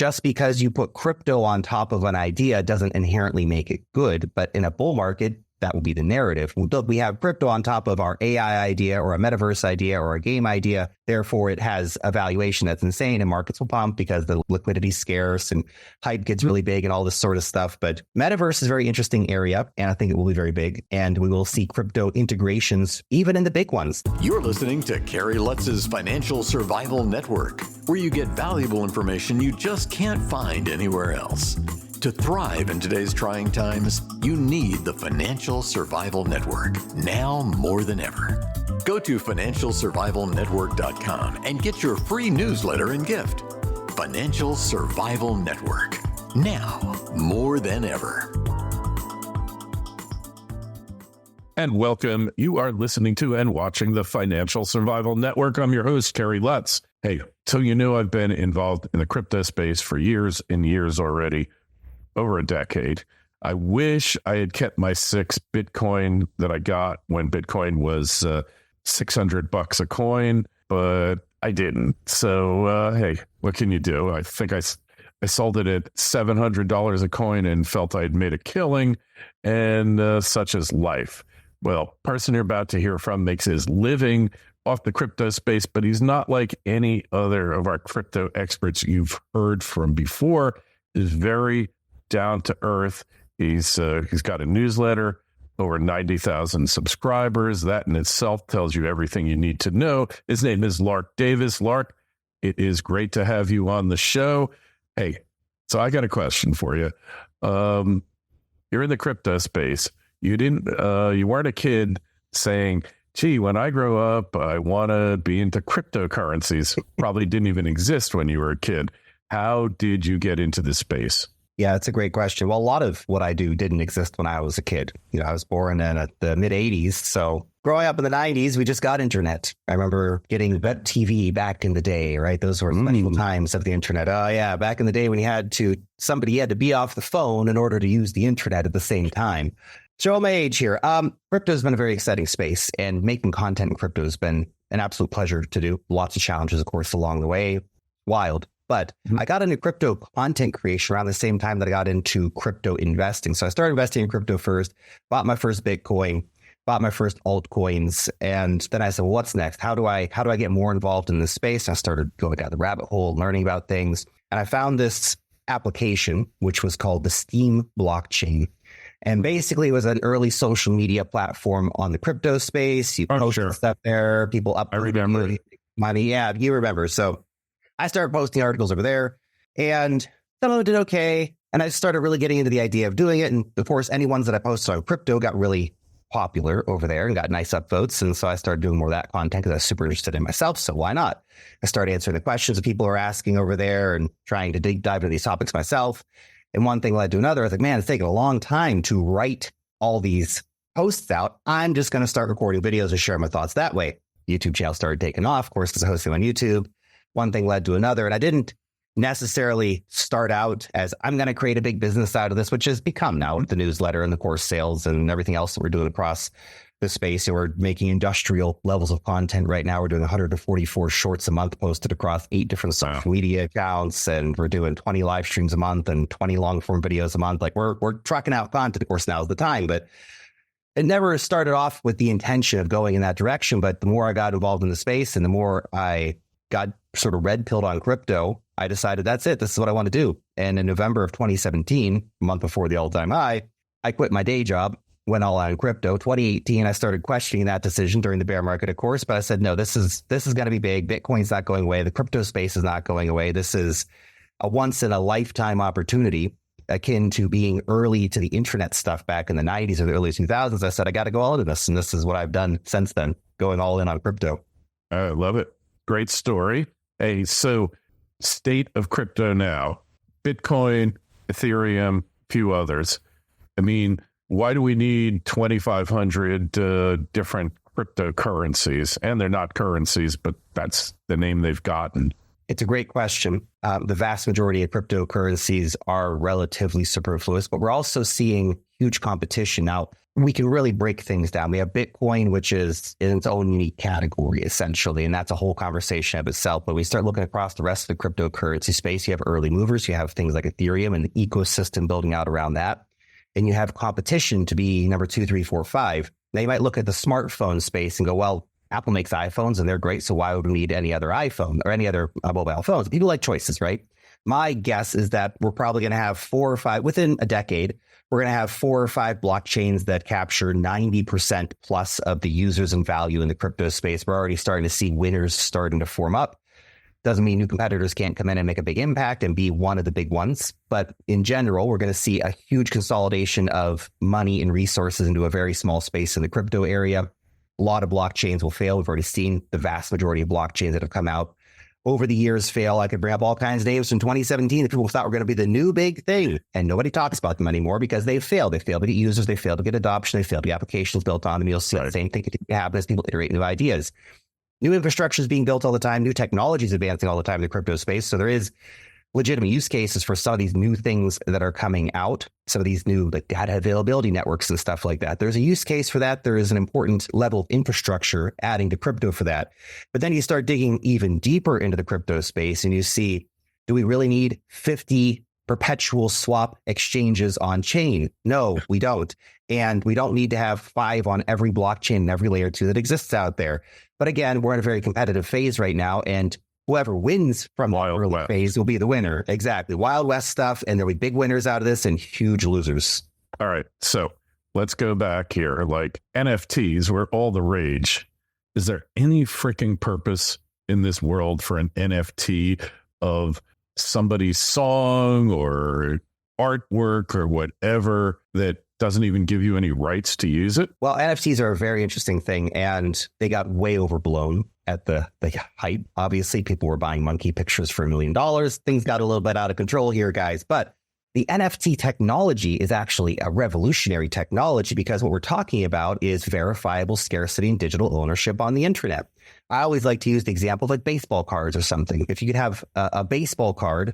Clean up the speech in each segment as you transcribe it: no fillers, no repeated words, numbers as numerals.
just because you put crypto on top of an idea doesn't inherently make it good. But in a bull market, that will be the narrative. We have crypto on top of our AI idea or a metaverse idea or a game idea. Therefore, it has a valuation that's insane and markets will pump because the liquidity is scarce and hype gets really big and all this sort of stuff. But metaverse is a very interesting area, and I think it will be very big. And we will see crypto integrations, even in the big ones. You're listening to Kerry Lutz's Financial Survival Network, where you get valuable information you just can't find anywhere else. To thrive in today's trying times, you need the Financial Survival Network, now more than ever. Go to financialsurvivalnetwork.com and get your free newsletter and gift. Financial Survival Network, now more than ever. And welcome. You are listening to and watching the Financial Survival Network. I'm your host, Kerry Lutz. Hey, so you know I've been involved in the crypto space for years and years already. Over a decade. I wish I had kept my 6 Bitcoin that I got when Bitcoin was $600 a coin, but I didn't. So, hey, what can you do? I think I sold it at $700 a coin and felt I'd made a killing, and such is life. Well, person you're about to hear from makes his living off the crypto space, but he's not like any other of our crypto experts you've heard from before. Is very down to earth. He's got a newsletter, over 90,000 subscribers. That in itself tells you everything you need to know. His name is Lark Davis. Lark, it is great to have you on the show. Hey, so I got a question for you. You're in the crypto space. You weren't a kid saying, gee, when I grow up, I want to be into cryptocurrencies. Probably didn't even exist when you were a kid. How did you get into this space? Yeah, it's a great question. Well, a lot of what I do didn't exist when I was a kid. I was born in the mid 80s. So growing up in the 90s, we just got internet. I remember getting Vet TV back in the day, right? Those were special times of the internet. Oh, yeah. Back in the day when somebody had to be off the phone in order to use the internet at the same time. Show my age here. Crypto has been a very exciting space, and making content in crypto has been an absolute pleasure to do. Lots of challenges, of course, along the way. Wild. But I got into crypto content creation around the same time that I got into crypto investing. So I started investing in crypto first, bought my first Bitcoin, bought my first altcoins. And then I said, well, what's next? How do I get more involved in this space? And I started going down the rabbit hole, learning about things. And I found this application, which was called the Steam blockchain. And basically it was an early social media platform on the crypto space. You post stuff there, people up. I remember. Money. Yeah, you remember. So I started posting articles over there, and some of them did okay. And I started really getting into the idea of doing it. And of course, any ones that I posted on crypto got really popular over there and got nice upvotes. And so I started doing more of that content because I was super interested in myself. So why not? I started answering the questions that people are asking over there and trying to dive into these topics myself. And one thing led to another. I was like, man, it's taken a long time to write all these posts out. I'm just going to start recording videos and share my thoughts that way. YouTube channel started taking off, of course, because I hosted on YouTube. One thing led to another. And I didn't necessarily start out as I'm going to create a big business out of this, which has become now with the newsletter and the course sales and everything else that we're doing across the space. So we're making industrial levels of content right now. We're doing 144 shorts a month posted across 8 different social media accounts. And we're doing 20 live streams a month and 20 long form videos a month. Like we're trucking out content. Of course, now is the time, but it never started off with the intention of going in that direction. But the more I got involved in the space and the more I got sort of red pilled on crypto, I decided that's it. This is what I want to do. And in November of 2017, a month before the all-time high, I quit my day job, went all out in crypto. 2018, I started questioning that decision during the bear market, of course, but I said, no, this is going to be big. Bitcoin's not going away. The crypto space is not going away. This is a once in a lifetime opportunity, akin to being early to the internet stuff back in the 90s or the early 2000s. I said, I got to go all into this. And this is what I've done since then, going all in on crypto. I love it. Great story. Hey, so state of crypto now, Bitcoin, Ethereum, few others. I mean, why do we need 2,500 different cryptocurrencies? And they're not currencies, but that's the name they've gotten. It's a great question. The vast majority of cryptocurrencies are relatively superfluous, but we're also seeing huge competition. Now, we can really break things down. We have Bitcoin, which is in its own unique category, essentially, and that's a whole conversation of itself. But we start looking across the rest of the cryptocurrency space. You have early movers, you have things like Ethereum and the ecosystem building out around that. And you have competition to be number 2, 3, 4, 5. Now, you might look at the smartphone space and go, well, Apple makes iPhones and they're great, so why would we need any other iPhone or any other mobile phones? People like choices, right? My guess is that we're probably going to have 4 or 5, within a decade, we're going to have 4 or 5 blockchains that capture 90% plus of the users and value in the crypto space. We're already starting to see winners starting to form up. Doesn't mean new competitors can't come in and make a big impact and be one of the big ones. But in general, we're going to see a huge consolidation of money and resources into a very small space in the crypto area. A lot of blockchains will fail. We've already seen the vast majority of blockchains that have come out over the years fail. I could bring up all kinds of names from 2017 that people thought were going to be the new big thing. And nobody talks about them anymore because they've failed. They failed to get users. They failed to get adoption. They failed to get applications built on them. You'll see the same thing happen as people iterate new ideas. New infrastructure is being built all the time. New technology is advancing all the time in the crypto space. So there is legitimate use cases for some of these new things that are coming out, some of these new like data availability networks and stuff like that. There's a use case for that. There is an important level of infrastructure adding to crypto for that. But then you start digging even deeper into the crypto space and you see, do we really need 50 perpetual swap exchanges on chain? No, we don't. And we don't need to have 5 on every blockchain and every layer 2 that exists out there. But again, we're in a very competitive phase right now. And whoever wins from the early phase will be the winner. Exactly. Wild West stuff. And there'll be big winners out of this and huge losers. All right. So let's go back here. Like NFTs were all the rage. Is there any freaking purpose in this world for an NFT of somebody's song or artwork or whatever that doesn't even give you any rights to use it? Well, NFTs are a very interesting thing, and they got way overblown at the hype. Obviously, people were buying monkey pictures for $1 million. Things got a little bit out of control here, guys. But the NFT technology is actually a revolutionary technology because what we're talking about is verifiable scarcity and digital ownership on the internet. I always like to use the example of like baseball cards or something. If you could have a baseball card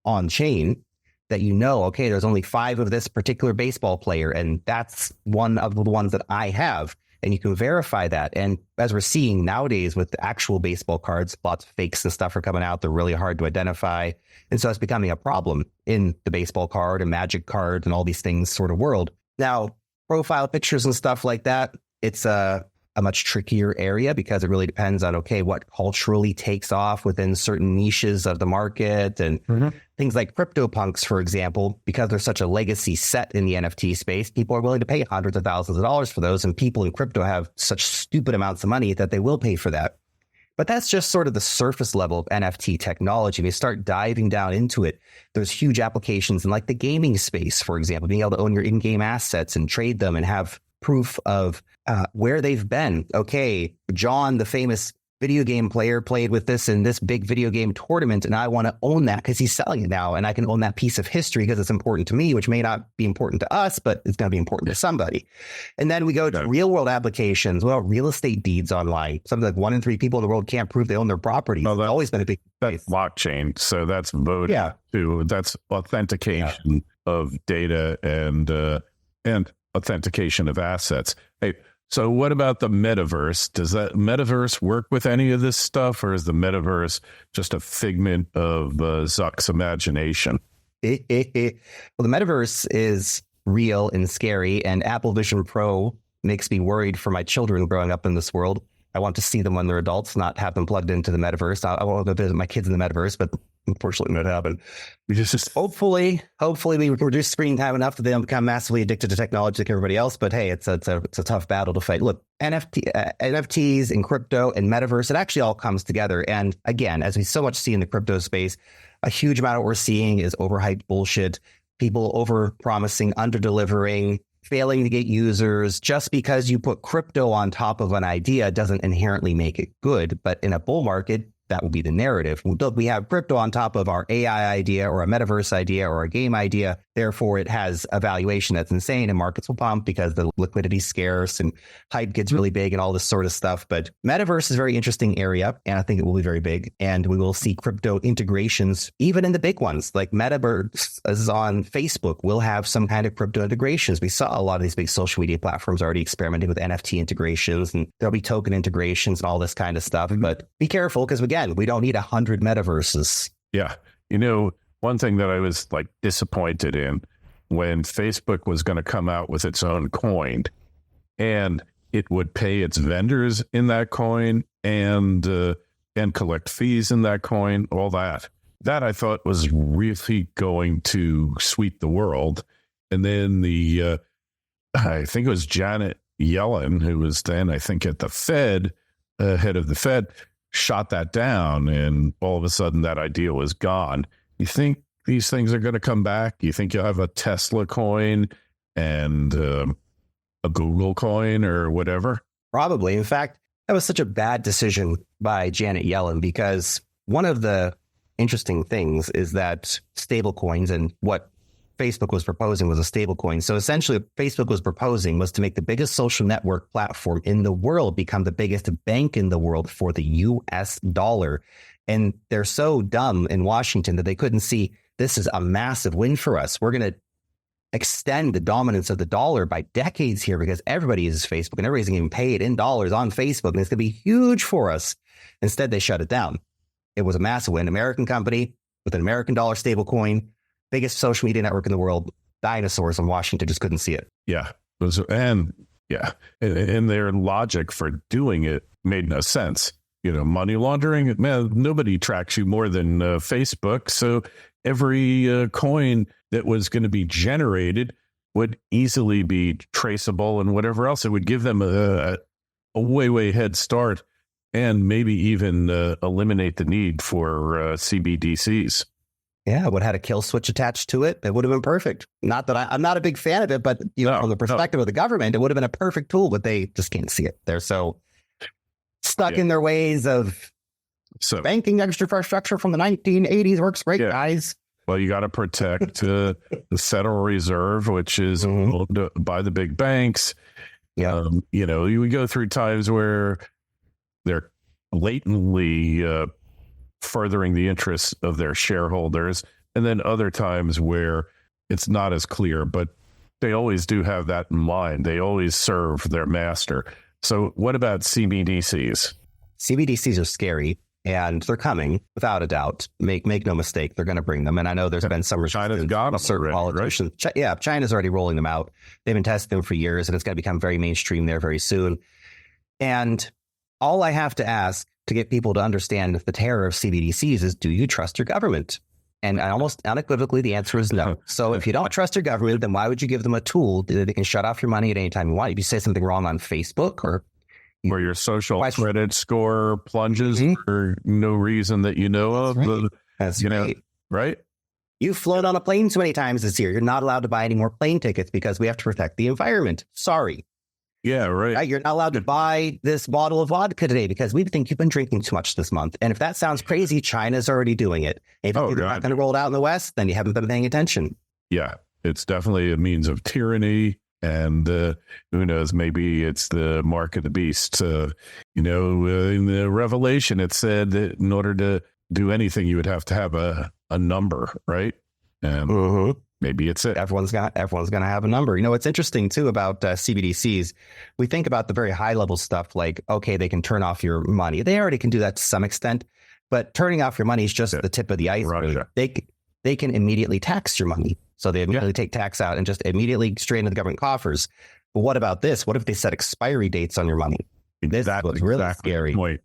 on chain that okay, there's only 5 of this particular baseball player, and that's one of the ones that I have. And you can verify that. And as we're seeing nowadays with the actual baseball cards, lots of fakes and stuff are coming out. They're really hard to identify. And so it's becoming a problem in the baseball card and magic card and all these things sort of world. Now, profile pictures and stuff like that, it's a much trickier area because it really depends on, what culturally takes off within certain niches of the market and things like CryptoPunks, for example, because there's such a legacy set in the NFT space, people are willing to pay hundreds of thousands of dollars for those. And people in crypto have such stupid amounts of money that they will pay for that. But that's just sort of the surface level of NFT technology. When you start diving down into it, there's huge applications in like the gaming space, for example, being able to own your in-game assets and trade them and have proof of where they've been. Okay, John, the famous video game player, played with this in this big video game tournament, and I want to own that because he's selling it now, and I can own that piece of history because it's important to me, which may not be important to us, but it's going to be important to somebody. And then we go to real world applications. Well, real estate deeds online. Something like 1 in 3 people in the world can't prove they own their property. Well, it's always been a big place. Blockchain. So that's voting too. That's authentication of data and authentication of assets. Hey, so what about the metaverse? Does that metaverse work with any of this stuff, or is the metaverse just a figment of Zuck's imagination? Well, the metaverse is real and scary, and Apple Vision Pro makes me worried for my children growing up in this world. I want to see them when they're adults, not have them plugged into the metaverse. I want to visit my kids in the metaverse, but unfortunately not happen. We just hopefully we reduce screen time enough that they don't become massively addicted to technology like everybody else. But hey, it's a tough battle to fight. Look, NFTs and crypto and metaverse, it actually all comes together. And again, as we so much see in the crypto space, a huge amount of what we're seeing is overhyped bullshit. People over promising, under delivering, failing to get users. Just because you put crypto on top of an idea doesn't inherently make it good. But in a bull market, that will be the narrative. We have crypto on top of our AI idea or a metaverse idea or a game idea. Therefore, it has a valuation that's insane and markets will pump because the liquidity is scarce and hype gets really big and all this sort of stuff. But metaverse is a very interesting area, and I think it will be very big. And we will see crypto integrations, even in the big ones, like Metaverse is on Facebook. We'll have some kind of crypto integrations. We saw a lot of these big social media platforms already experimenting with NFT integrations, and there'll be token integrations and all this kind of stuff. But be careful, because again, we don't need 100 metaverses. Yeah. You know, one thing that I was like disappointed in when Facebook was going to come out with its own coin and it would pay its vendors in that coin and collect fees in that coin, all that. That I thought was really going to sweep the world. And then I think it was Janet Yellen, who was then, I think, at the Fed, head of the Fed, shot that down, and all of a sudden that idea was gone. You think these things are going to come back? You think you'll have a Tesla coin and a Google coin or whatever? Probably. In fact, that was such a bad decision by Janet Yellen, because one of the interesting things is that stablecoins, and what Facebook was proposing was a stablecoin. So essentially what Facebook was proposing was to make the biggest social network platform in the world become the biggest bank in the world for the US dollar. And they're so dumb in Washington that they couldn't see this is a massive win for us. We're going to extend the dominance of the dollar by decades here, because everybody uses Facebook and everybody's getting paid in dollars on Facebook, and it's going to be huge for us. Instead, they shut it down. It was a massive win. American company with an American dollar stablecoin, biggest social media network in the world. Dinosaurs in Washington just couldn't see it. Yeah. And their logic for doing it made no sense. You know, money laundering, man, nobody tracks you more than Facebook. So every coin that was going to be generated would easily be traceable and whatever else. It would give them a way head start, and maybe even eliminate the need for CBDCs. Yeah, it would have had a kill switch attached to it. It would have been perfect. Not that I'm not a big fan of it, but from the perspective of the government, it would have been a perfect tool, but they just can't see it. They're so stuck in their ways of banking infrastructure from the 1980s works great, guys. Well, you got to protect the Federal Reserve, which is owned by the big banks. Yeah, we go through times where they're blatantly furthering the interests of their shareholders, and then other times where it's not as clear, but they always do have that in mind. They always serve their master. So what about CBDCs? CBDCs are scary, and they're coming without a doubt. Make no mistake, they're going to bring them. And I know there's been some China's got them certain already, politicians. Right? China's already rolling them out. They've been testing them for years, and it's going to become very mainstream there very soon. And all I have to ask to get people to understand the terror of CBDCs is, do you trust your government? And almost unequivocally, the answer is no. So if you don't trust your government, then why would you give them a tool that they can shut off your money at any time you want? If you say something wrong on Facebook or your social credit score plunges for no reason that you know of. That's right. Right? You've flown on a plane so many times this year. You're not allowed to buy any more plane tickets because we have to protect the environment. Sorry. Yeah, right. You're not allowed to buy this bottle of vodka today because we think you've been drinking too much this month. And if that sounds crazy, China's already doing it. If you're not going to roll it out in the West, then you haven't been paying attention. Yeah, it's definitely a means of tyranny. And who knows, maybe it's the mark of the beast. In the Revelation, it said that in order to do anything, you would have to have a number, right? And maybe it's it. Everyone's going to have a number. What's interesting, too, about CBDCs, we think about the very high level stuff like, okay, they can turn off your money. They already can do that to some extent. But turning off your money is just the tip of the iceberg. They can immediately tax your money. So they immediately take tax out and just immediately straight into the government coffers. But what about this? What if they set expiry dates on your money? This was really scary. Point.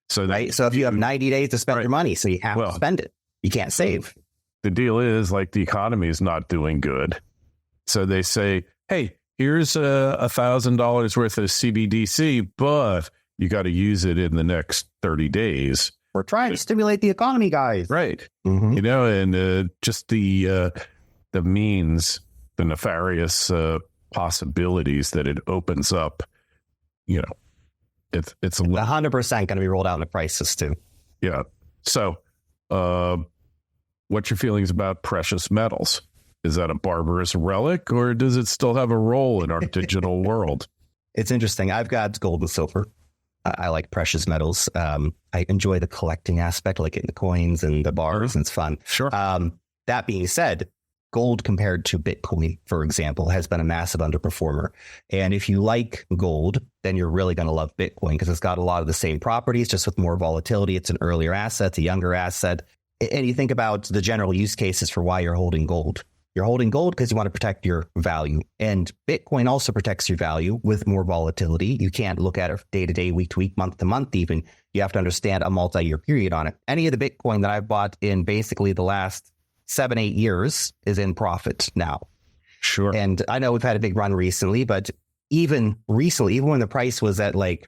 So if you have 90 days to spend your money, so you have to spend it. You can't save. The deal is, like, the economy is not doing good. So they say, hey, here's $1,000 worth of CBDC, but you got to use it in the next 30 days. We're trying to stimulate the economy, guys. Right. And just the means, the nefarious possibilities that it opens up, it's 100% going to be rolled out in the crisis too. Yeah. So, what's your feelings about precious metals? Is that a barbarous relic, or does it still have a role in our digital world? It's interesting. I've got gold and silver. I like precious metals. I enjoy the collecting aspect, like getting the coins and the bars, and it's fun. Sure. That being said, gold compared to Bitcoin, for example, has been a massive underperformer. And if you like gold, then you're really going to love Bitcoin because it's got a lot of the same properties, just with more volatility. It's an earlier asset, it's a younger asset. And you think about the general use cases for why you're holding gold. You're holding gold because you want to protect your value. And Bitcoin also protects your value with more volatility. You can't look at it day to day, week to week, month to month even. You have to understand a multi-year period on it. Any of the Bitcoin that I've bought in basically the last 7-8 years is in profit now. Sure. And I know we've had a big run recently, but even recently, even when the price was at like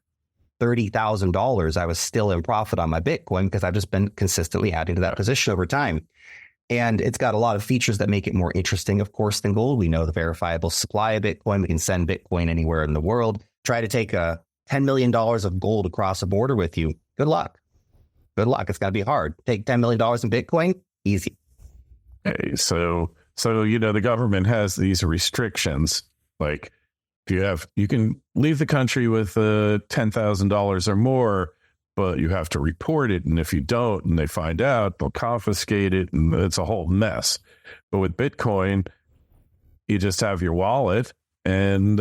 $30,000, I was still in profit on my Bitcoin because I've just been consistently adding to that position over time. And it's got a lot of features that make it more interesting, of course, than gold. We know the verifiable supply of Bitcoin. We can send Bitcoin anywhere in the world. Try to take $10 million of gold across a border with you. Good luck. Good luck. It's got to be hard. Take $10 million in Bitcoin. Easy. Okay, so the government has these restrictions. Like, if you can leave the country with $10,000 or more, but you have to report it. And if you don't, and they find out, they'll confiscate it, and it's a whole mess. But with Bitcoin, you just have your wallet, and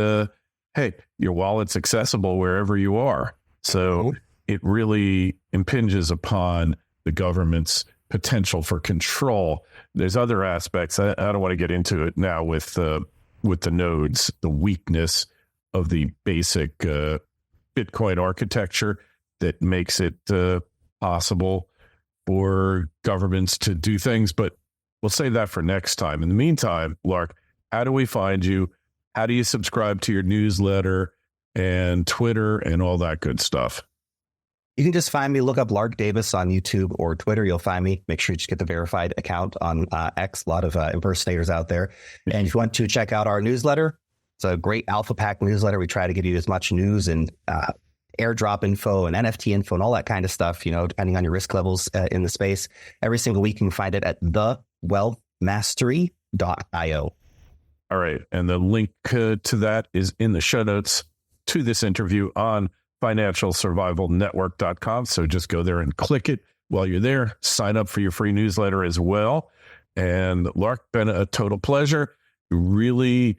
hey, your wallet's accessible wherever you are. So it really impinges upon the government's potential for control. There's other aspects. I don't want to get into it now with the nodes, the weakness of the basic Bitcoin architecture that makes it possible for governments to do things. But we'll save that for next time. In the meantime, Lark, how do we find you? How do you subscribe to your newsletter and Twitter and all that good stuff? You can just find me, look up Lark Davis on YouTube or Twitter. You'll find me. Make sure you just get the verified account on X. A lot of impersonators out there. And if you want to check out our newsletter, it's a great alpha pack newsletter. We try to give you as much news and airdrop info and NFT info and all that kind of stuff, depending on your risk levels in the space. Every single week, you can find it at thewealthmastery.io. All right. And the link to that is in the show notes to this interview on financialsurvivalnetwork.com. So just go there and click it while you're there. Sign up for your free newsletter as well. And Lark, been a total pleasure. Really,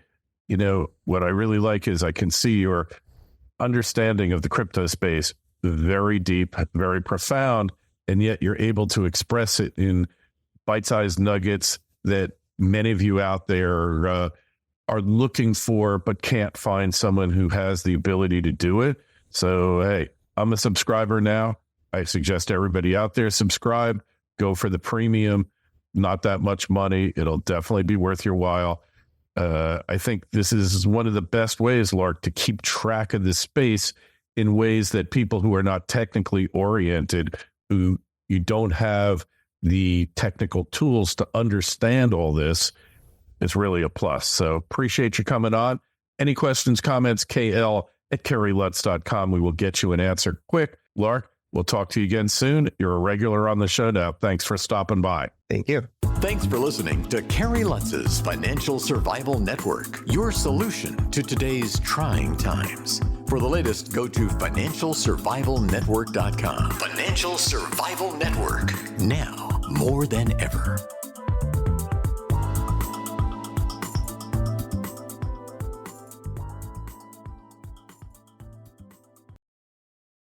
what I really like is I can see your understanding of the crypto space, very deep, very profound, and yet you're able to express it in bite-sized nuggets that many of you out there are looking for, but can't find someone who has the ability to do it. So, hey, I'm a subscriber now. I suggest everybody out there subscribe, go for the premium, not that much money. It'll definitely be worth your while. I think this is one of the best ways, Lark, to keep track of this space in ways that people who are not technically oriented, who you don't have the technical tools to understand all this, it's really a plus. So appreciate you coming on. Any questions, comments, KL@kerrylutz.com. We will get you an answer quick. Lark, we'll talk to you again soon. You're a regular on the show now. Thanks for stopping by. Thank you. Thanks for listening to Kerry Lutz's Financial Survival Network, your solution to today's trying times. For the latest, go to financialsurvivalnetwork.com. Financial Survival Network, now more than ever.